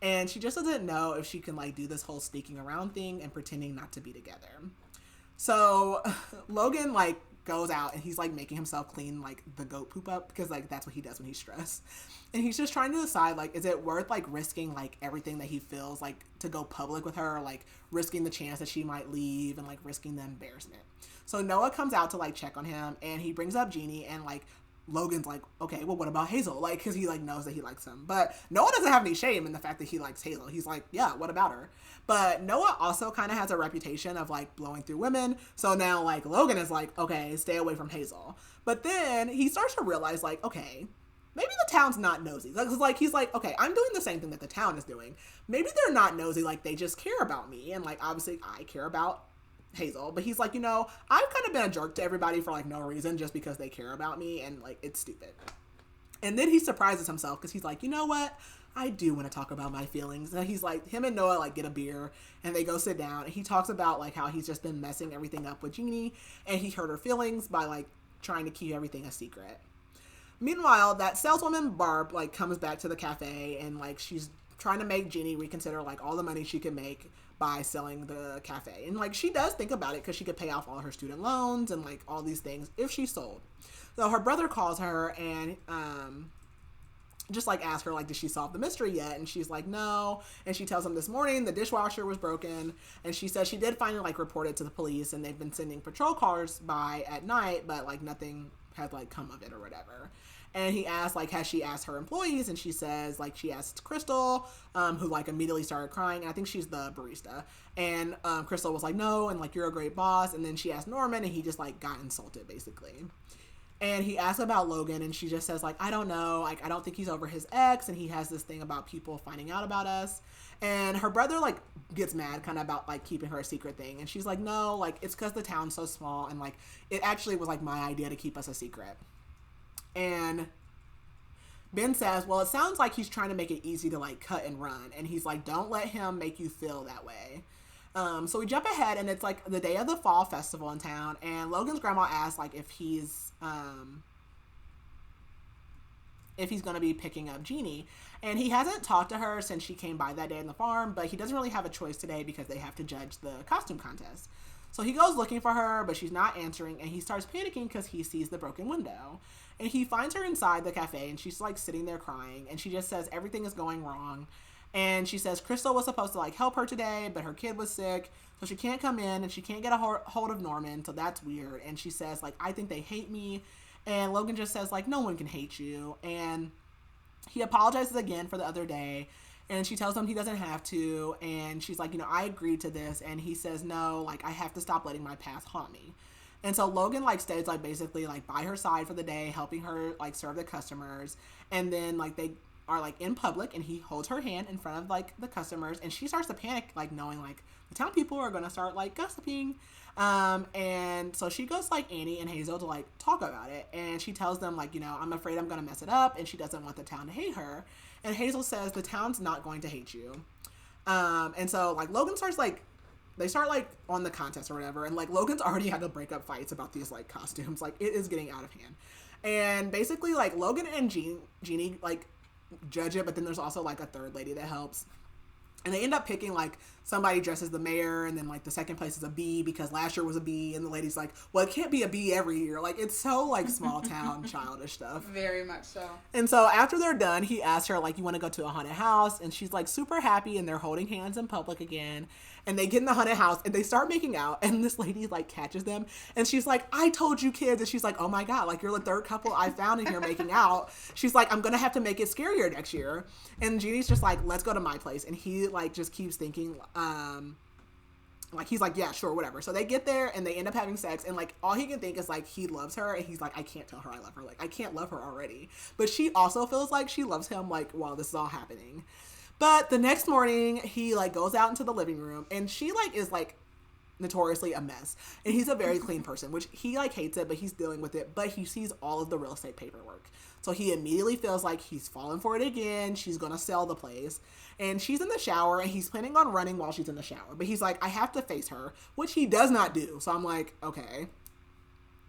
And she just doesn't know if she can, like, do this whole sneaking around thing and pretending not to be together. So Logan, like, goes out and he's, like, making himself clean, like, the goat poop up, because, like, that's what he does when he's stressed. And he's just trying to decide, like, is it worth, like, risking, like, everything that he feels, like, to go public with her, like, risking the chance that she might leave and, like, risking the embarrassment. So Noah comes out to, like, check on him, and he brings up Jeanie, and, like, Logan's like, okay, well, what about Hazel? Like, because he, like, knows that he likes him. But Noah doesn't have any shame in the fact that he likes Hazel. He's like, yeah, what about her? But Noah also kind of has a reputation of, like, blowing through women. So now, like, Logan is like, okay, stay away from Hazel. But then he starts to realize, like, okay, maybe the town's not nosy. Like, he's like, okay, I'm doing the same thing that the town is doing. Maybe they're not nosy, like, they just care about me. And, like, obviously I care about Hazel. But he's like, I've kind of been a jerk to everybody for, like, no reason, just because they care about me, and, like, it's stupid. And then he surprises himself because he's like, you know what? I do want to talk about my feelings. And he's like, him and Noah, like, get a beer, and they go sit down, and he talks about, like, how he's just been messing everything up with Jeanie, and he hurt her feelings by, like, trying to keep everything a secret. Meanwhile, that saleswoman Barb, like, comes back to the cafe, and, like, she's trying to make Jeanie reconsider, like, all the money she can make by selling the cafe. And, like, she does think about it because she could pay off all her student loans and, like, all these things if she sold. So her brother calls her and just, like, asks her, like, did she solve the mystery yet? And she's like, no. And she tells him this morning the dishwasher was broken. And she says she did finally, like, report it to the police, and they've been sending patrol cars by at night, but, like, nothing has, like, come of it or whatever. And he asked, like, has she asked her employees? And she says, like, she asked Crystal, who, like, immediately started crying. And I think she's the barista. And Crystal was like, no, and, like, you're a great boss. And then she asked Norman, and he just, like, got insulted, basically. And he asks about Logan, and she just says, like, I don't know. Like, I don't think he's over his ex, and he has this thing about people finding out about us. And her brother, like, gets mad kind of about, like, keeping her a secret thing. And she's like, no, like, it's because the town's so small, and, like, it actually was, like, my idea to keep us a secret. And Ben says, well, it sounds like he's trying to make it easy to, like, cut and run. And he's like, don't let him make you feel that way. So we jump ahead, and it's, like, the day of the fall festival in town. And Logan's grandma asks, like, if he's going to be picking up Jeanie. And he hasn't talked to her since she came by that day in the farm, but he doesn't really have a choice today because they have to judge the costume contest. So he goes looking for her, but she's not answering, and he starts panicking because he sees the broken window. And he finds her inside the cafe, and she's, like, sitting there crying, and she just says everything is going wrong. And she says Crystal was supposed to, like, help her today, but her kid was sick, so she can't come in, and she can't get a hold of Norman, so that's weird. And she says, like, I think they hate me. And Logan just says, like, no one can hate you. And he apologizes again for the other day, and she tells him he doesn't have to. And she's like, you know, I agreed to this. And he says, no, like, I have to stop letting my past haunt me. And so Logan, like, stays, like, basically, like, by her side for the day, helping her, like, serve the customers. And then, like, they are, like, in public, and he holds her hand in front of, like, the customers. And she starts to panic, like, knowing, like, the town people are going to start, like, gossiping. And so she goes, like, Annie and Hazel to, like, talk about it. And she tells them, like, you know, I'm afraid I'm going to mess it up. And she doesn't want the town to hate her. And Hazel says, the town's not going to hate you. And so, like, Logan starts, like, they start, like, on the contest or whatever. And, like, Logan's already had to break up fights about these, like, costumes. Like, it is getting out of hand. And basically, like, Logan and Jeanie, like, judge it. But then there's also, like, a third lady that helps. And they end up picking, like, somebody dressed as the mayor, and then, like, the second place is a bee because last year was a bee, and the lady's like, well, it can't be a bee every year. Like, it's so, like, small town childish stuff. Very much so. And so after they're done, he asks her, like, you want to go to a haunted house? And she's, like, super happy, and they're holding hands in public again. And they get in the haunted house, and they start making out, and this lady, like, catches them. And she's like, I told you, kids. And she's like, oh, my God, like, you're the third couple I found in here making out. She's like, I'm going to have to make it scarier next year. And Jeannie's just like, let's go to my place. And he, like, just keeps thinking, like, he's like, yeah, sure, whatever. So they get there, and they end up having sex. And, like, all he can think is, like, he loves her. And he's like, I can't tell her I love her. Like, I can't love her already. But she also feels like she loves him, like, while this is all happening. But the next morning, he, like, goes out into the living room, and she, like, is, like, notoriously a mess. And he's a very clean person, which he, like, hates it, but he's dealing with it. But he sees all of the real estate paperwork. So he immediately feels like he's fallen for it again. She's going to sell the place. And she's in the shower, and he's planning on running while she's in the shower. But he's like, I have to face her, which he does not do. So I'm like, okay,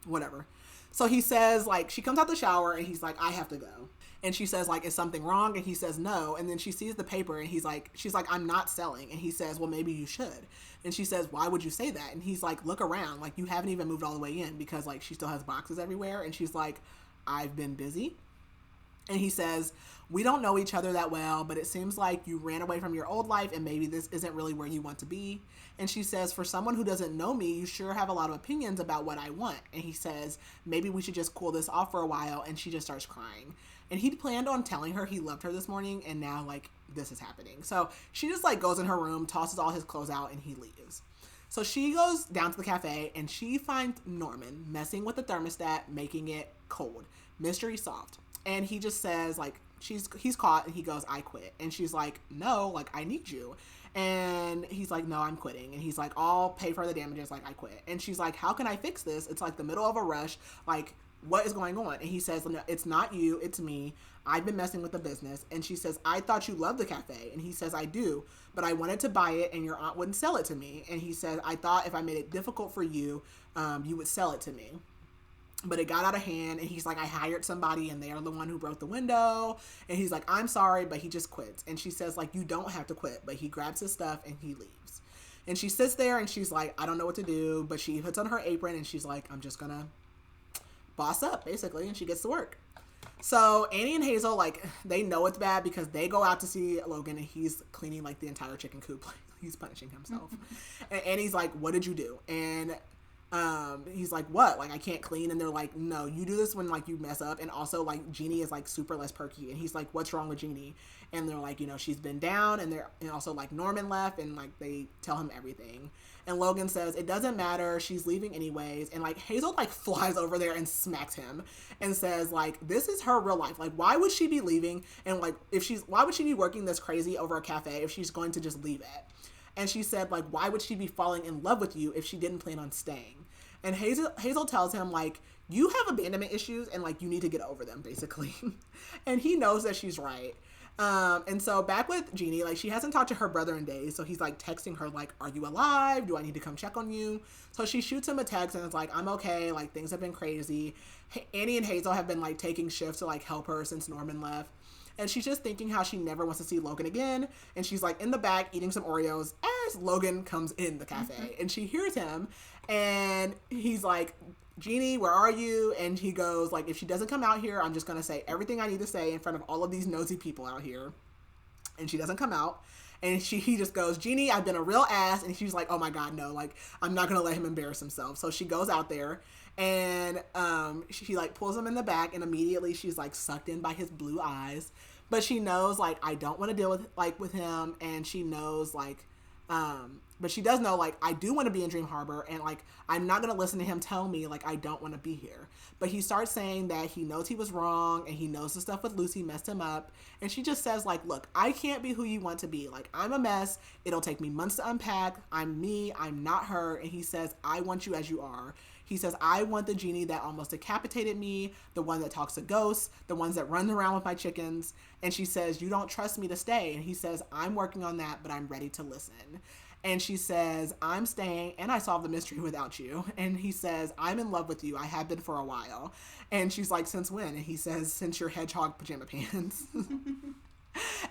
whatever. So he says, like, she comes out the shower, and he's like, I have to go. And she says, like, is something wrong? And he says, no. And then she sees the paper, and she's like, I'm not selling. And he says, well, maybe you should. And she says, why would you say that? And he's like, look around. Like, you haven't even moved all the way in because, like, she still has boxes everywhere. And she's like, I've been busy. And he says, we don't know each other that well, but it seems like you ran away from your old life and maybe this isn't really where you want to be. And she says, for someone who doesn't know me, you sure have a lot of opinions about what I want. And he says, maybe we should just cool this off for a while. And she just starts crying. And he planned on telling her he loved her this morning, and now, like, this is happening. So she just, like, goes in her room, tosses all his clothes out, and he leaves. So she goes down to the cafe, and she finds Norman messing with the thermostat, making it cold. Mystery solved. And he just says, like, he's caught, and he goes, I quit. And she's like, no, like, I need you. And he's like, no, I'm quitting. And he's like, I'll pay for the damages, like, I quit. And she's like, how can I fix this? It's, like, the middle of a rush, like, what is going on? And he says, no, it's not you, it's me. I've been messing with the business. And she says, I thought you loved the cafe. And he says, I do, but I wanted to buy it and your aunt wouldn't sell it to me. And he said, I thought if I made it difficult for you, you would sell it to me. But it got out of hand, and he's like, I hired somebody, and they are the one who broke the window. And he's like, I'm sorry, but he just quits. And she says, like, you don't have to quit. But he grabs his stuff, and he leaves. And she sits there, and she's like, I don't know what to do. But she puts on her apron, and she's like, I'm just gonna boss up, basically. And she gets to work. So Annie and Hazel, like, they know it's bad because they go out to see Logan, and he's cleaning, like, the entire chicken coop. He's punishing himself. And Annie's like, what did you do? And he's like, what? Like, I can't clean. And they're like, no, you do this when, like, you mess up. And also, like, Jeanie is, like, super less perky. And he's like, what's wrong with Jeanie? And they're like, you know, she's been down. And also, like, Norman left. And, like, they tell him everything. And Logan says, it doesn't matter. She's leaving anyways. And, like, Hazel, like, flies over there and smacks him and says, like, this is her real life. Like, why would she be leaving? And, like, why would she be working this crazy over a cafe if she's going to just leave it? And she said, like, why would she be falling in love with you if she didn't plan on staying? And Hazel tells him, like, you have abandonment issues and, like, you need to get over them, basically. And he knows that she's right. And so back with Jeanie, like, she hasn't talked to her brother in days. So he's, like, texting her, like, are you alive? Do I need to come check on you? So she shoots him a text and is like, I'm okay. Like, things have been crazy. Annie and Hazel have been, like, taking shifts to, like, help her since Norman left. And she's just thinking how she never wants to see Logan again. And she's, like, in the back eating some Oreos as Logan comes in the cafe. And she hears him. And he's like, Jeanie, where are you? And he goes, like, if she doesn't come out here, I'm just going to say everything I need to say in front of all of these nosy people out here. And she doesn't come out. And he just goes, Jeanie, I've been a real ass. And she's like, oh my God, no, like, I'm not going to let him embarrass himself. So she goes out there and she, like, pulls him in the back, and immediately she's, like, sucked in by his blue eyes. But she knows, like, I don't want to deal with him. And she knows, like, but she does know, like, I do want to be in Dream Harbor, and, like, I'm not going to listen to him tell me, like, I don't want to be here. But he starts saying that he knows he was wrong, and he knows the stuff with Lucy messed him up. And she just says, like, look, I can't be who you want to be. Like, I'm a mess. It'll take me months to unpack. I'm me. I'm not her. And he says, I want you as you are. He says, I want the Jeanie that almost decapitated me, the one that talks to ghosts, the ones that run around with my chickens. And she says, you don't trust me to stay. And he says, I'm working on that, but I'm ready to listen. And she says, I'm staying, and I solved the mystery without you. And he says, I'm in love with you. I have been for a while. And she's like, since when? And he says, since your hedgehog pajama pants.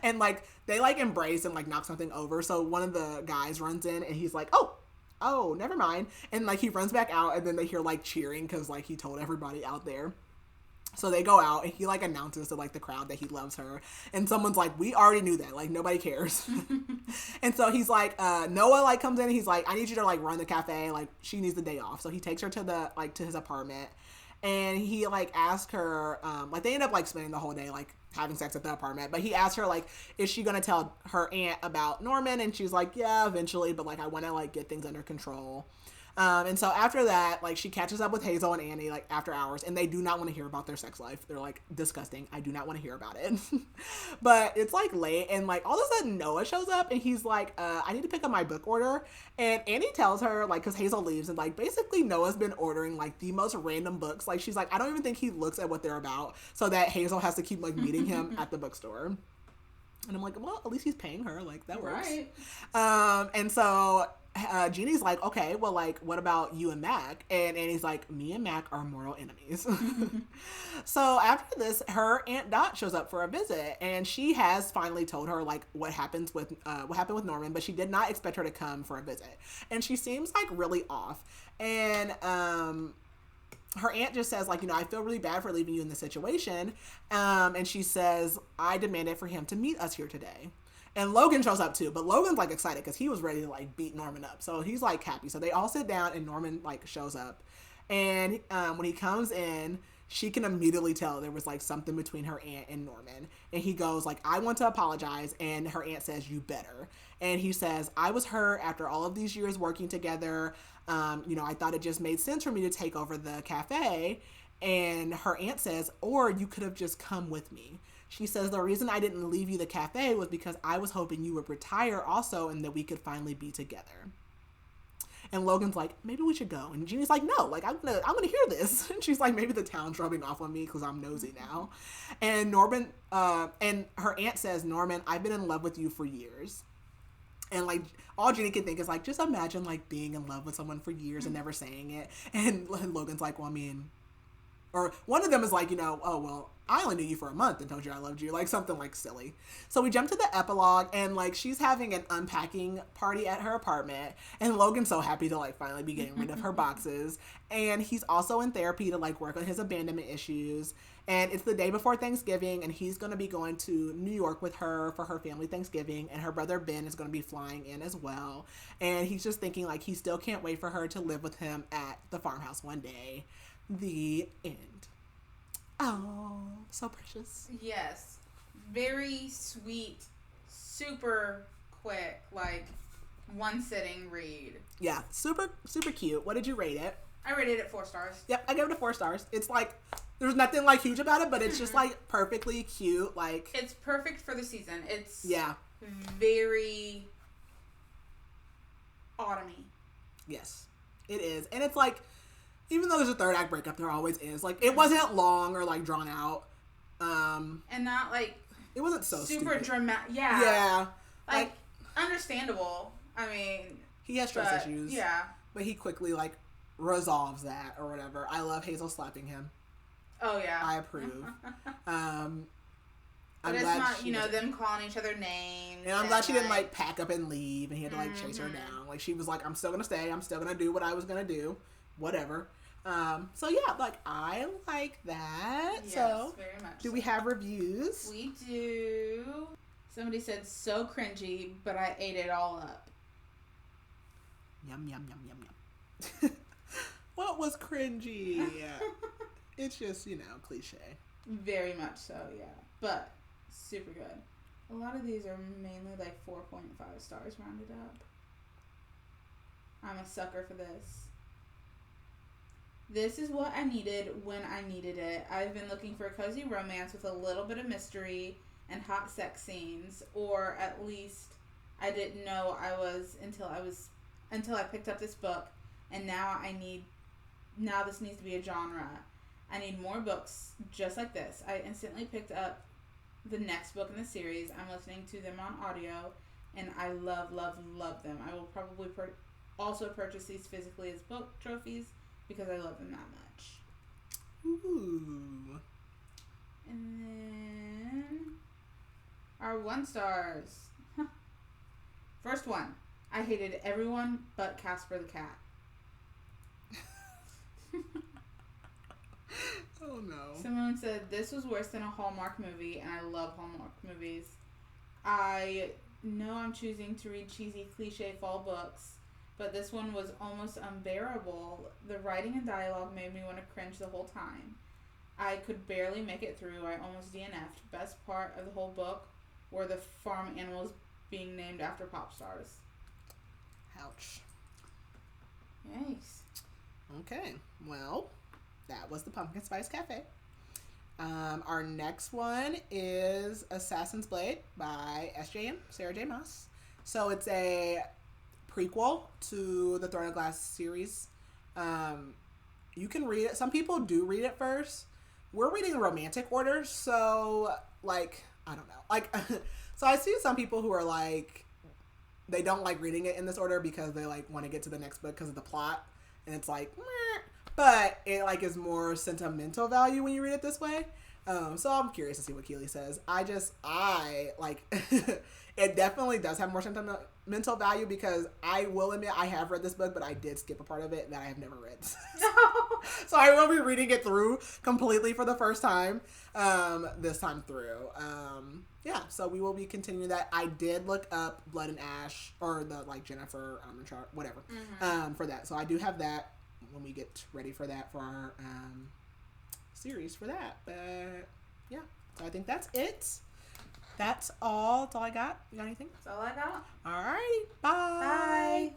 And, like, they, like, embrace and, like, knock something over. So one of the guys runs in, and he's like, oh, never mind. And, like, he runs back out, and then they hear, like, cheering because, like, he told everybody out there. So they go out, and he, like, announces to, like, the crowd that he loves her. And someone's like, we already knew that. Like, nobody cares. And so he's like, Noah, like, comes in, and he's like, I need you to, like, run the cafe. Like, she needs the day off. So he takes her to his apartment. And he, like, asks her, like, they end up, like, spending the whole day, like, having sex at the apartment. But he asked her, like, is she going to tell her aunt about Norman? And she's like, yeah, eventually. But, like, I want to, like, get things under control. And so after that, like, she catches up with Hazel and Annie, like, after hours, and they do not want to hear about their sex life. They're like, disgusting. I do not want to hear about it. But it's, like, late, and, like, all of a sudden Noah shows up, and he's like, I need to pick up my book order. And Annie tells her, like, because Hazel leaves, and, like, basically Noah's been ordering, like, the most random books. Like, she's like, I don't even think he looks at what they're about, so that Hazel has to keep, like, meeting him at the bookstore. And I'm like, well, at least he's paying her. Like, that works. Right. And so Jeannie's like, okay, well, like, what about you and Mac? And Annie's like, me and Mac are mortal enemies. So after this, her Aunt Dot shows up for a visit, and she has finally told her, like, what happened with Norman, but she did not expect her to come for a visit. And she seems, like, really off. And her aunt just says, like, you know, I feel really bad for leaving you in this situation. And she says, I demanded for him to meet us here today. And Logan shows up too, but Logan's, like, excited because he was ready to, like, beat Norman up. So he's, like, happy. So they all sit down, and Norman, like, shows up. And when he comes in, she can immediately tell there was, like, something between her aunt and Norman. And he goes, like, I want to apologize. And her aunt says, you better. And he says, I was hurt after all of these years working together. You know, I thought it just made sense for me to take over the cafe. And her aunt says, or you could have just come with me. She says, the reason I didn't leave you the cafe was because I was hoping you would retire also and that we could finally be together. And Logan's like, maybe we should go. And Jeannie's like, no, like, I'm gonna hear this. And she's like, maybe the town's rubbing off on me because I'm nosy now. And Norman, and her aunt says, Norman, I've been in love with you for years. And, like, all Jeannie can think is, like, just imagine, like, being in love with someone for years and never saying it. And Logan's like, well, I mean, or one of them is like, you know, oh, well, I only knew you for a month and told you I loved you. Like, something, like, silly. So we jump to the epilogue, and, like, she's having an unpacking party at her apartment, and Logan's so happy to, like, finally be getting rid of her boxes. And he's also in therapy to, like, work on his abandonment issues. And it's the day before Thanksgiving, and he's going to be going to New York with her for her family Thanksgiving, and her brother Ben is going to be flying in as well. And he's just thinking, like, he still can't wait for her to live with him at the farmhouse one day. The end. Oh, so precious. Yes. Very sweet, super quick, like, one sitting read. Yeah, super, super cute. What did you rate it? I rated it 4 stars. Yep, I gave it a 4 stars. It's like, there's nothing, like, huge about it, but it's just, like, perfectly cute. Like, it's perfect for the season. It's very autumny. Yes, it is. And it's like, even though there's a third act breakup, there always is. Like, it wasn't long or, like, drawn out. And not, like, it wasn't so super dramatic. Yeah. Yeah. Like, understandable. I mean, he has trust issues. Yeah. But he quickly, like, resolves that or whatever. I love Hazel slapping him. Oh, yeah. I approve. But it's not, you know, them calling each other names. And I'm glad she didn't, like, pack up and leave, and he had to, like, chase her down. Like, she was like, I'm still gonna stay. I'm still gonna do what I was gonna do. Whatever. So, yeah, like, I like that. Yes, so, very much do we have reviews? We do. Somebody said, so cringy, but I ate it all up. Yum, yum, yum, yum, yum. What was cringy? It's just, you know, cliche. Very much so, yeah. But super good. A lot of these are mainly like 4.5 stars rounded up. I'm a sucker for this. This is what I needed when I needed it. I've been looking for a cozy romance with a little bit of mystery and hot sex scenes, or at least I didn't know I was until I picked up this book, and now this needs to be a genre. I need more books just like this. I instantly picked up the next book in the series. I'm listening to them on audio, and I love, love, love them. I will probably also purchase these physically as book trophies because I love them that much. Ooh. And then our 1 stars. First one. I hated everyone but Casper the cat. Oh no. Someone said this was worse than a Hallmark movie, and I love Hallmark movies. I know I'm choosing to read cheesy cliche fall books, but this one was almost unbearable. The writing and dialogue made me want to cringe the whole time. I could barely make it through. I almost DNF'd. Best part of the whole book were the farm animals being named after pop stars. Ouch. Yikes. Okay, well, that was the Pumpkin Spice Cafe. Our next one is Assassin's Blade by SJM, Sarah J. Maas. So it's a prequel to the Throne of Glass series. You can read it. Some people do read it first. We're reading the romantic order, so, like, I don't know. Like, so I see some people who are, like, they don't like reading it in this order because they, like, want to get to the next book because of the plot. And it's like, meh. But it, like, is more sentimental value when you read it this way. So I'm curious to see what Keely says. I like, it definitely does have more sentimental value because I will admit I have read this book, but I did skip a part of it that I have never read. So I will be reading it through completely for the first time, this time through. Yeah, so we will be continuing that. I did look up Blood and Ash, or the, like, Jennifer, whatever, for that. So I do have that when we get ready for that, for our, series for that. But yeah, so I think that's it. That's all I got. You got anything? That's all I got. All right. Bye. Bye.